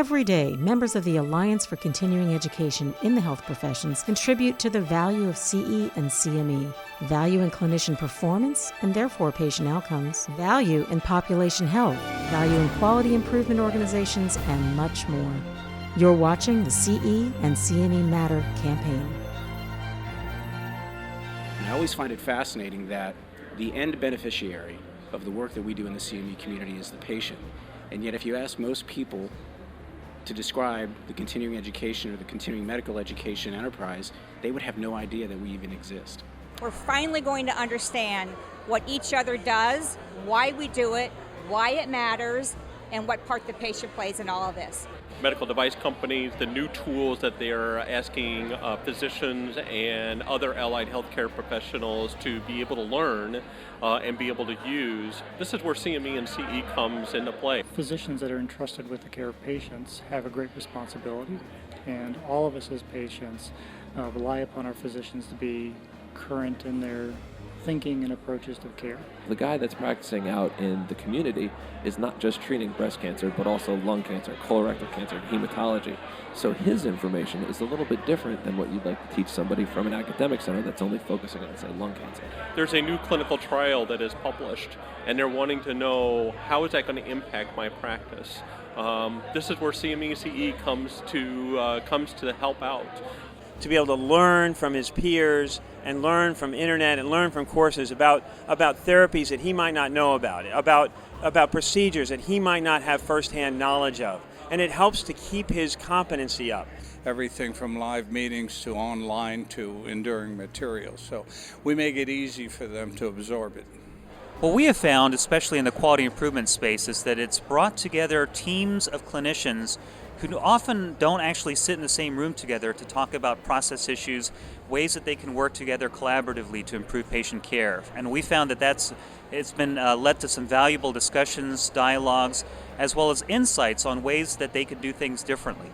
Every day, members of the Alliance for Continuing Education in the Health Professions contribute to the value of CE and CME, value in clinician performance and therefore patient outcomes, value in population health, value in quality improvement organizations, and much more. You're watching the CE and CME Matter campaign. I always find it fascinating that the end beneficiary of the work that we do in the CME community is the patient. And yet if you ask most people to describe the continuing education or the continuing medical education enterprise, they would have no idea that we even exist. We're finally going to understand what each other does, why we do it, why it matters, and what part the patient plays in all of this. Medical device companies, the new tools that they are asking physicians and other allied healthcare professionals to be able to learn and be able to use. This is where CME and CE comes into play. Physicians that are entrusted with the care of patients have a great responsibility, and all of us as patients rely upon our physicians to be current in their thinking and approaches to care. The guy that's practicing out in the community is not just treating breast cancer, but also lung cancer, colorectal cancer, hematology. So his information is a little bit different than what you'd like to teach somebody from an academic center that's only focusing on, say, lung cancer. There's a new clinical trial that is published, and they're wanting to know how is that going to impact my practice. This is where CME CE comes to help out. To be able to learn from his peers and learn from internet and learn from courses about therapies that he might not know about procedures that he might not have firsthand knowledge of. And it helps to keep his competency up. Everything from live meetings to online to enduring materials. So we make it easy for them to absorb it. What we have found, especially in the quality improvement space, is that it's brought together teams of clinicians who often don't actually sit in the same room together to talk about process issues, ways that they can work together collaboratively to improve patient care. And we found that it's been led to some valuable discussions, dialogues, as well as insights on ways that they could do things differently.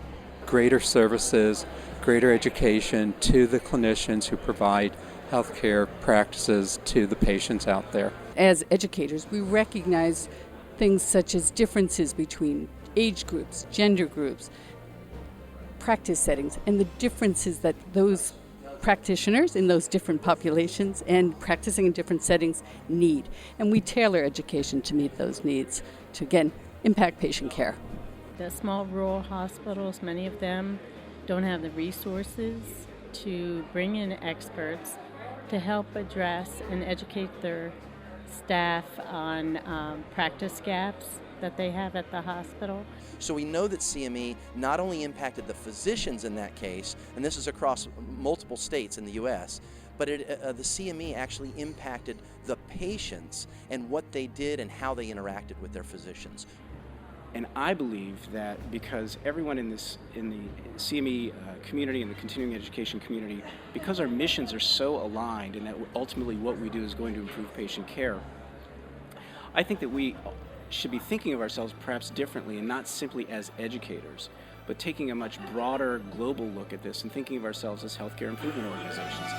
Greater services, greater education to the clinicians who provide healthcare practices to the patients out there. As educators, we recognize things such as differences between age groups, gender groups, practice settings, and the differences that those practitioners in those different populations and practicing in different settings need. And we tailor education to meet those needs to, again, impact patient care. The small rural hospitals, many of them don't have the resources to bring in experts to help address and educate their staff on practice gaps that they have at the hospital. So we know that CME not only impacted the physicians in that case, and this is across multiple states in the U.S., but the CME actually impacted the patients and what they did and how they interacted with their physicians. And I believe that because everyone in the CME community and the continuing education community, because our missions are so aligned and that ultimately what we do is going to improve patient care, I think that we should be thinking of ourselves perhaps differently and not simply as educators, but taking a much broader global look at this and thinking of ourselves as healthcare improvement organizations.